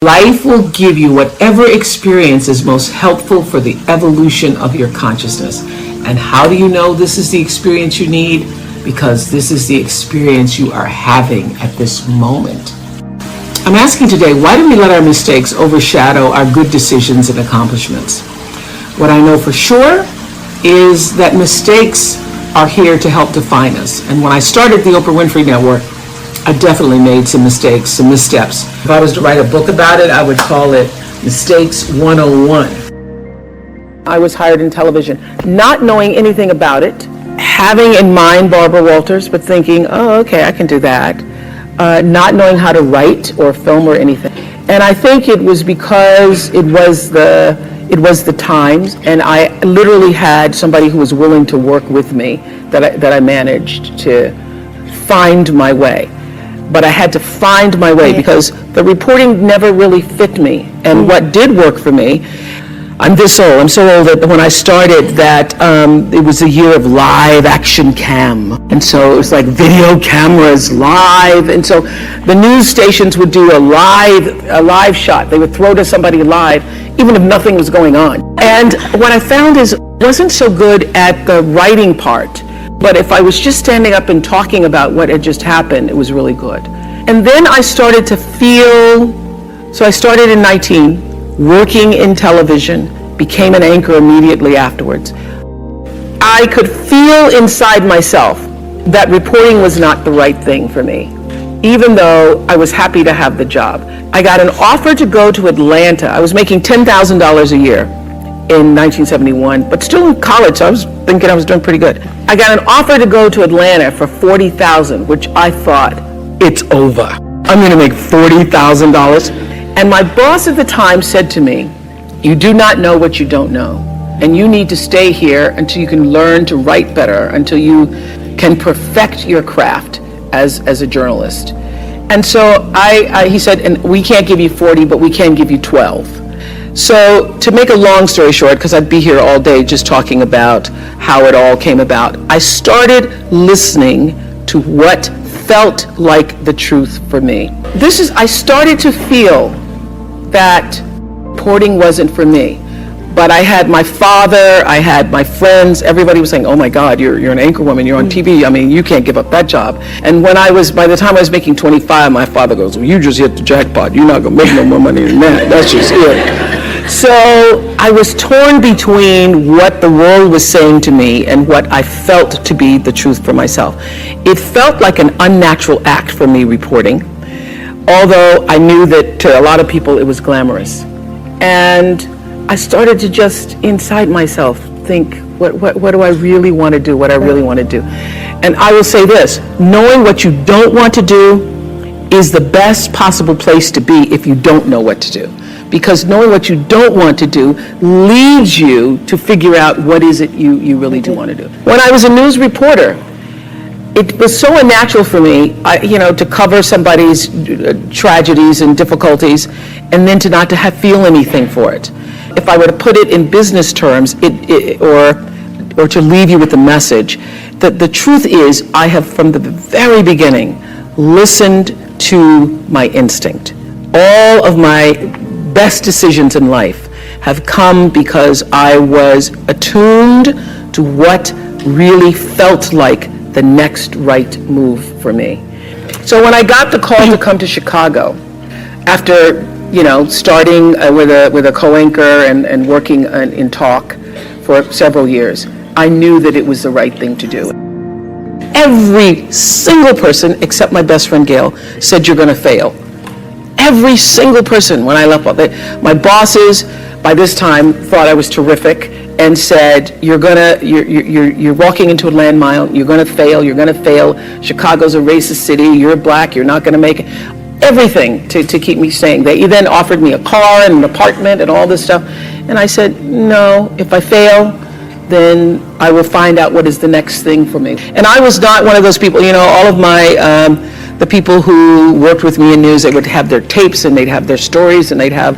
Life will give you whatever experience is most helpful for the evolution of your consciousness. And how do you know this is the experience you need? Because this is the experience you are having at this moment. I'm asking today, why do we let our mistakes overshadow our good decisions and accomplishments? What I know for sure is that mistakes are here to help define us. And when I started the Oprah Winfrey Network, I definitely made some mistakes, some missteps. If I was to write a book about it, I would call it Mistakes 101. I was hired in television, not knowing anything about it, having in mind Barbara Walters, but thinking, oh, okay, I can do that. Not knowing how to write or film or anything. And I think it was because it was the times, and I literally had somebody who was willing to work with me that I managed to find my way. But I had to find my way because the reporting never really fit me. And what did work for me, I'm this old. I'm so old that when I started that, it was a year of live action cam. And so it was like video cameras live. And so the news stations would do a live shot. They would throw to somebody live, even if nothing was going on. And what I found is I wasn't so good at the writing part. But if I was just standing up and talking about what had just happened, it was really good. And then I started to feel, so I started in 19, working in television, became an anchor immediately afterwards. I could feel inside myself that reporting was not the right thing for me, even though I was happy to have the job. I got an offer to go to Atlanta. I was making $10,000 a year in 1971, but still in college, so I was thinking I was doing pretty good. I got an offer to go to Atlanta for $40,000, which I thought, it's over. I'm gonna make $40,000. And my boss at the time said to me, you do not know what you don't know. And you need to stay here until you can learn to write better, until you can perfect your craft as a journalist. And so he said, and we can't give you 40, but we can give you 12. So to make a long story short, because I'd be here all day just talking about how it all came about, I started listening to what felt like the truth for me. I started to feel that reporting wasn't for me. But I had my father, I had my friends, everybody was saying, oh my God, you're an anchor woman, you're on TV, I mean, you can't give up that job. And by the time I was making 25, my father goes, well, you just hit the jackpot, you're not gonna make no more money than that, that's just it. So I was torn between what the world was saying to me and what I felt to be the truth for myself. It felt like an unnatural act for me reporting, although I knew that to a lot of people it was glamorous. And I started to just inside myself think, what do I really want to do, what I really want to do. And I will say this, knowing what you don't want to do is the best possible place to be if you don't know what to do. Because knowing what you don't want to do leads you to figure out what is it you really do want to do. When I was a news reporter, it was so unnatural for me, to cover somebody's tragedies and difficulties, and then to not to feel anything for it. If I were to put it in business terms, or to leave you with a message, that the truth is, I have from the very beginning listened to my instinct. All of my best decisions in life have come because I was attuned to what really felt like the next right move for me. So when I got the call to come to Chicago, after starting with a co-anchor and working in talk for several years, I knew that it was the right thing to do. Every single person, except my best friend Gail, said you're going to fail. Every single person when I left, my bosses by this time thought I was terrific and said, you're walking into a landmine, you're going to fail, Chicago's a racist city, you're black, you're not going to make it. Everything to keep me staying. They then offered me a car and an apartment and all this stuff. And I said, no, if I fail, then I will find out what is the next thing for me. And I was not one of those people, all of my, the people who worked with me in news, they would have their tapes and they'd have their stories and they'd have,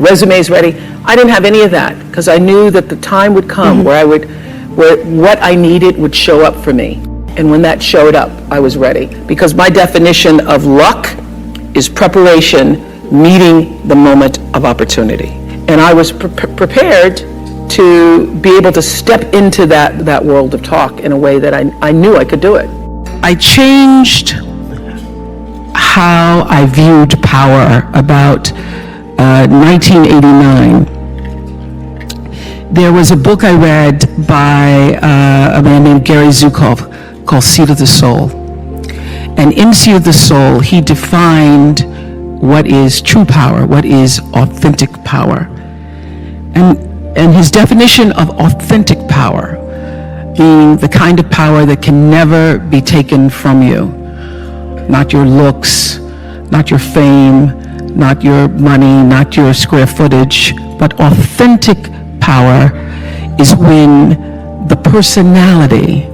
resumes ready. I didn't have any of that because I knew that the time would come where what I needed would show up for me. And when that showed up, I was ready. Because my definition of luck is preparation meeting the moment of opportunity. And I was prepared to be able to step into that world of talk in a way that I knew I could do it. I changed how I viewed power about 1989. There was a book I read by a man named Gary Zukov called Seat of the Soul. And in Seat of the Soul, he defined what is true power, what is authentic power. And his definition of authentic power being the kind of power that can never be taken from you. Not your looks, not your fame, not your money, not your square footage, but authentic power is when the personality,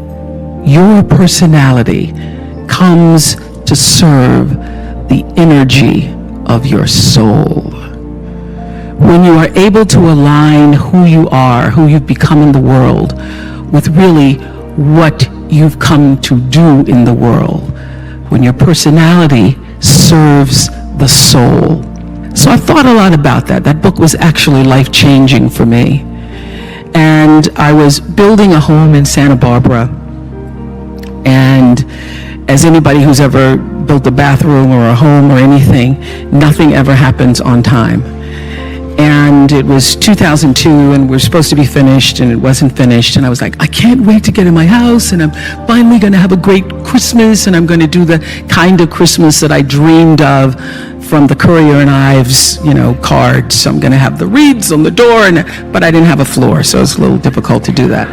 your personality, comes to serve the energy of your soul. When you are able to align who you are, who you've become in the world, with really what you've come to do in the world, when your personality serves the soul. So I thought a lot about that. That book was actually life-changing for me. And I was building a home in Santa Barbara. And as anybody who's ever built a bathroom or a home or anything, nothing ever happens on time. And it was 2002, and we're supposed to be finished, and it wasn't finished. And I was like, I can't wait to get in my house, and I'm finally going to have a great Christmas, and I'm going to do the kind of Christmas that I dreamed of from the Courier and Ives, cards. So I'm going to have the wreaths on the door, but I didn't have a floor, so it's a little difficult to do that.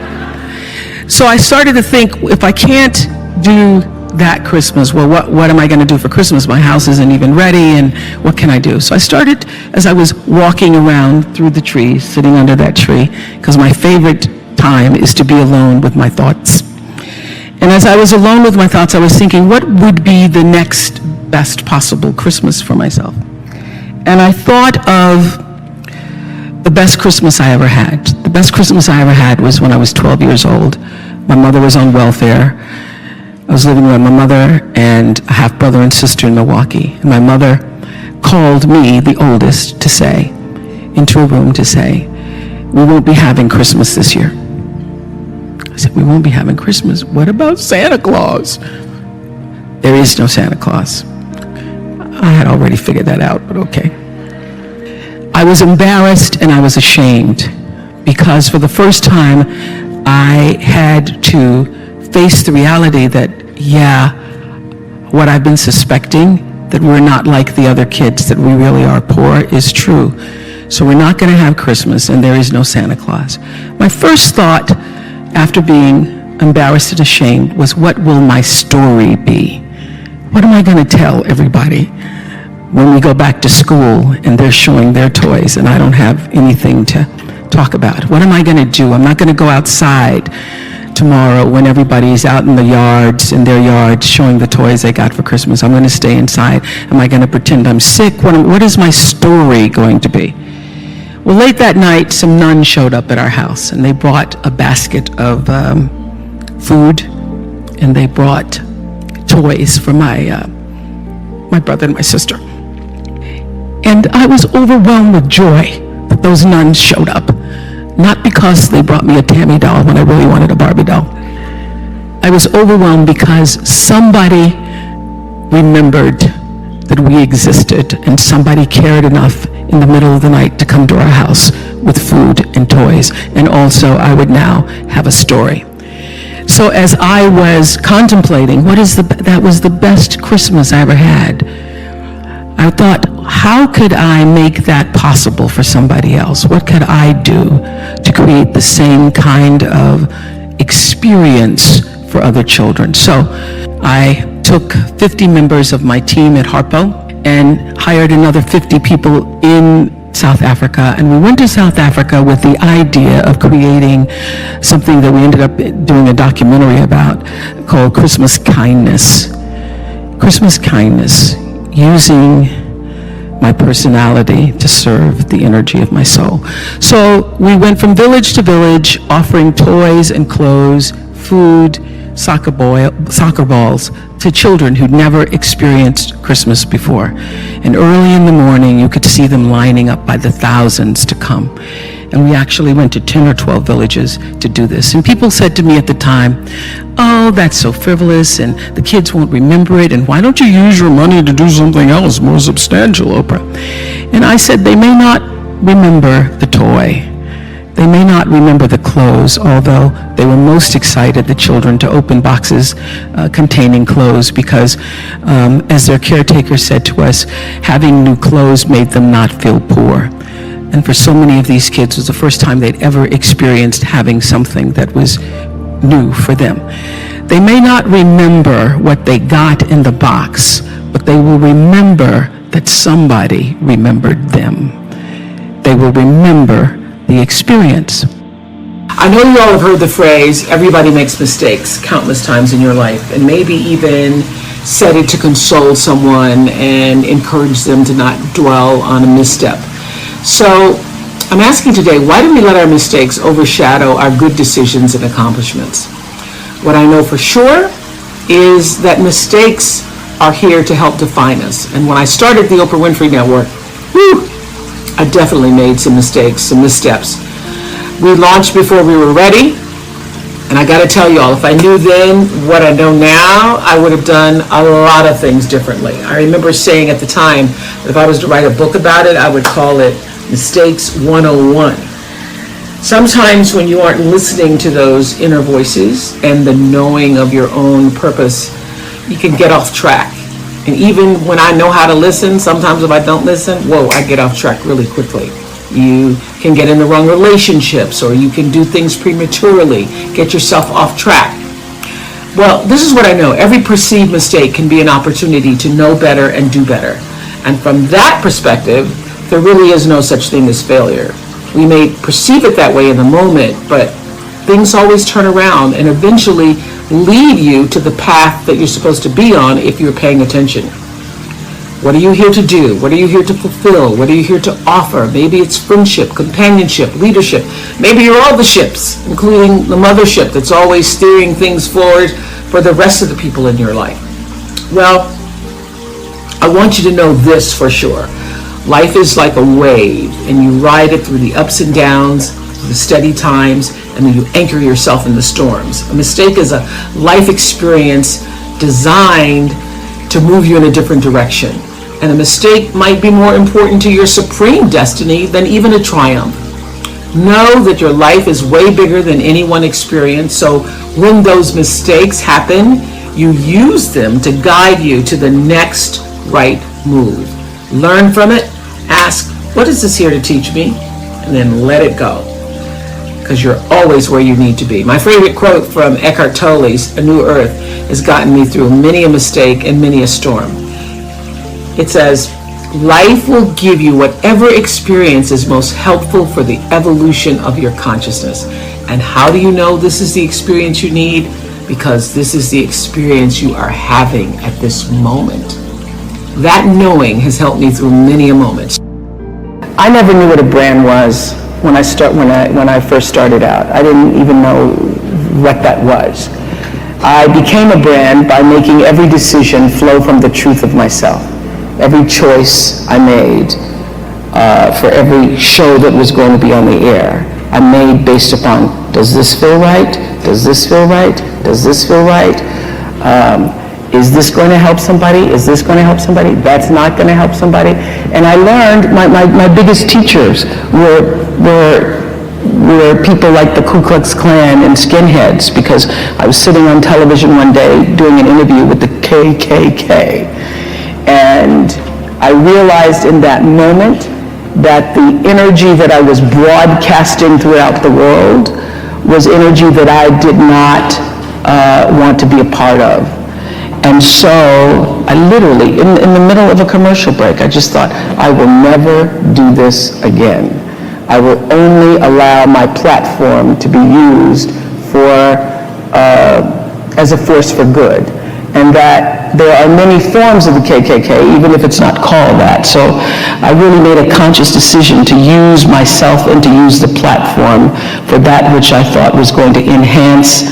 So I started to think, if I can't do that Christmas, well, what am I going to do for Christmas? My house isn't even ready, and what can I do? So I started, as I was walking around through the trees, sitting under that tree, because my favorite time is to be alone with my thoughts. And as I was alone with my thoughts, I was thinking, what would be the next best possible Christmas for myself? And I thought of the best Christmas I ever had. The best Christmas I ever had was when I was 12 years old. My mother was on welfare. I was living with my mother and a half-brother and sister in Milwaukee. And my mother called me, the oldest, into a room to say, we won't be having Christmas this year. I said, we won't be having Christmas. What about Santa Claus? There is no Santa Claus. I had already figured that out, but okay. I was embarrassed and I was ashamed because for the first time I had to face the reality that, what I've been suspecting, that we're not like the other kids, that we really are poor, is true. So we're not going to have Christmas, and there is no Santa Claus. My first thought, after being embarrassed and ashamed, was, what will my story be? What am I going to tell everybody when we go back to school and they're showing their toys and I don't have anything to talk about? What am I going to do? I'm not going to go outside tomorrow when everybody's out in their yards showing the toys they got for Christmas. I'm going to stay inside. Am I going to pretend I'm sick? What is my story going to be? Well, late that night, some nuns showed up at our house, and they brought a basket of food, and they brought toys for my brother and my sister. And I was overwhelmed with joy that those nuns showed up. Not because they brought me a Tammy doll when I really wanted a Barbie doll. I was overwhelmed because somebody remembered that we existed, and somebody cared enough in the middle of the night to come to our house with food and toys. And also, I would now have a story. So as I was contemplating that was the best Christmas I ever had, I thought, how could I make that possible for somebody else? What could I do to create the same kind of experience for other children? So I took 50 members of my team at Harpo and hired another 50 people in South Africa, and we went to South Africa with the idea of creating something that we ended up doing a documentary about called Christmas Kindness. Christmas Kindness, using my personality to serve the energy of my soul. So we went from village to village, offering toys and clothes, food, soccer balls, to children who'd never experienced Christmas before. And early in the morning, you could see them lining up by the thousands to come. And we actually went to 10 or 12 villages to do this. And people said to me at the time, oh, that's so frivolous, and the kids won't remember it, and why don't you use your money to do something else more substantial, Oprah? And I said, they may not remember the toy. They may not remember the clothes, although they were most excited, the children, to open boxes containing clothes because, as their caretaker said to us, having new clothes made them not feel poor. And for so many of these kids, it was the first time they'd ever experienced having something that was new for them. They may not remember what they got in the box, but they will remember that somebody remembered them. They will remember the experience. I know you all have heard the phrase, everybody makes mistakes, countless times in your life, and maybe even said it to console someone and encourage them to not dwell on a misstep. So I'm asking today, why do we let our mistakes overshadow our good decisions and accomplishments? What I know for sure is that mistakes are here to help define us. And when I started the Oprah Winfrey Network, I definitely made some mistakes, some missteps. We launched before we were ready. And I got to tell y'all, if I knew then what I know now, I would have done a lot of things differently. I remember saying at the time that if I was to write a book about it, I would call it Mistakes 101. Sometimes when you aren't listening to those inner voices and the knowing of your own purpose, you can get off track. And even when I know how to listen, sometimes if I don't listen, I get off track really quickly. You can get in the wrong relationships, or you can do things prematurely, get yourself off track. Well, this is what I know. Every perceived mistake can be an opportunity to know better and do better. And from that perspective, there really is no such thing as failure. We may perceive it that way in the moment, but things always turn around and eventually lead you to the path that you're supposed to be on if you're paying attention. What are you here to do? What are you here to fulfill? What are you here to offer? Maybe it's friendship, companionship, leadership. Maybe you're all the ships, including the mothership that's always steering things forward for the rest of the people in your life. Well, I want you to know this for sure. Life is like a wave, and you ride it through the ups and downs, the steady times, and then you anchor yourself in the storms. A mistake is a life experience designed to move you in a different direction. And a mistake might be more important to your supreme destiny than even a triumph. Know that your life is way bigger than any one experience, so when those mistakes happen, you use them to guide you to the next right move. Learn from it, ask, what is this here to teach me? And then let it go, because you're always where you need to be. My favorite quote from Eckhart Tolle's A New Earth has gotten me through many a mistake and many a storm. It says, life will give you whatever experience is most helpful for the evolution of your consciousness. And how do you know this is the experience you need? Because this is the experience you are having at this moment. That knowing has helped me through many a moment. I never knew what a brand was when I first started out. I didn't even know what that was. I became a brand by making every decision flow from the truth of myself. Every choice I made for every show that was going to be on the air, I made based upon, does this feel right? Does this feel right? Does this feel right? Is this going to help somebody? Is this going to help somebody? That's not going to help somebody. And I learned my biggest teachers were people like the Ku Klux Klan and skinheads, because I was sitting on television one day doing an interview with the KKK. And I realized in that moment that the energy that I was broadcasting throughout the world was energy that I did not want to be a part of. And so I literally, in the middle of a commercial break, I just thought, I will never do this again. I will only allow my platform to be used as a force for good. And that there are many forms of the KKK, even if it's not called that. So I really made a conscious decision to use myself and to use the platform for that which I thought was going to enhance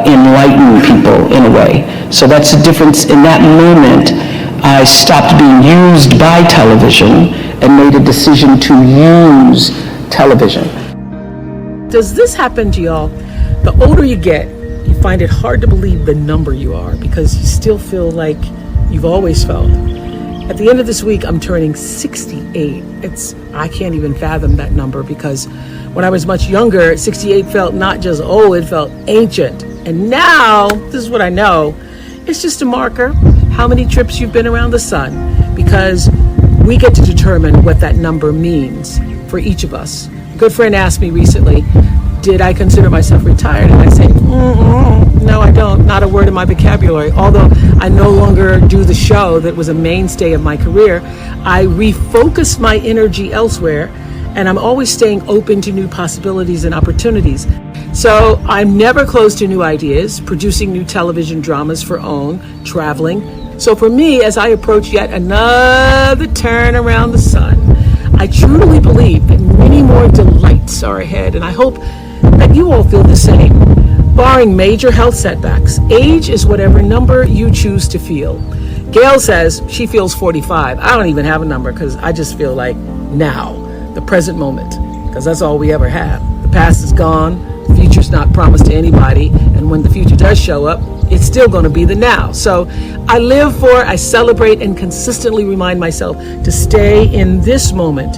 enlighten people in a way. So that's the difference. In that moment, I stopped being used by television and made a decision to use television. Does this happen to y'all? The older you get, you find it hard to believe the number you are because you still feel like you've always felt. At the end of this week, I'm turning 68. I can't even fathom that number because when I was much younger, 68 felt not just old, it felt ancient. And now, this is what I know, it's just a marker, how many trips you've been around the sun, because we get to determine what that number means for each of us. A good friend asked me recently, did I consider myself retired? And I say, no, I don't. Not a word in my vocabulary. Although I no longer do the show that was a mainstay of my career, I refocus my energy elsewhere, and I'm always staying open to new possibilities and opportunities. So I'm never closed to new ideas, producing new television dramas for OWN, traveling. So for me, as I approach yet another turn around the sun, I truly believe that many more delights are ahead, and I hope that you all feel the same. Barring major health setbacks, age is whatever number you choose to feel. Gail says she feels 45. I don't even have a number because I just feel like now, the present moment, because that's all we ever have. The past is gone, the future's not promised to anybody, and when the future does show up, it's still going to be the now. So I live for, I celebrate, and consistently remind myself to stay in this moment,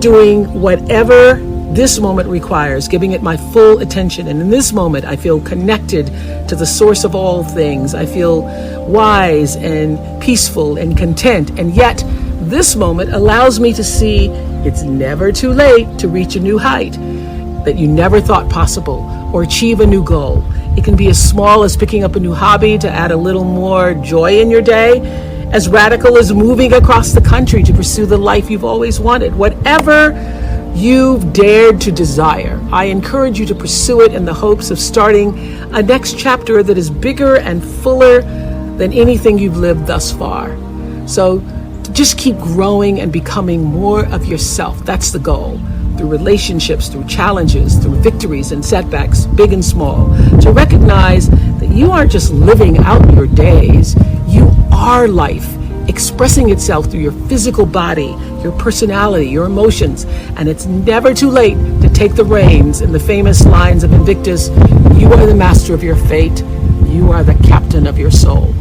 doing whatever this moment requires, giving it my full attention. And in this moment, I feel connected to the source of all things. I feel wise and peaceful and content. And yet, this moment allows me to see it's never too late to reach a new height that you never thought possible or achieve a new goal. It can be as small as picking up a new hobby to add a little more joy in your day, as radical as moving across the country to pursue the life you've always wanted. Whatever you've dared to desire, I encourage you to pursue it in the hopes of starting a next chapter that is bigger and fuller than anything you've lived thus far. So just keep growing and becoming more of yourself. That's the goal. Through relationships, through challenges, through victories and setbacks, big and small, to recognize that you aren't just living out your days, you are life, expressing itself through your physical body, your personality, your emotions, and it's never too late to take the reins. In the famous lines of Invictus, you are the master of your fate, you are the captain of your soul.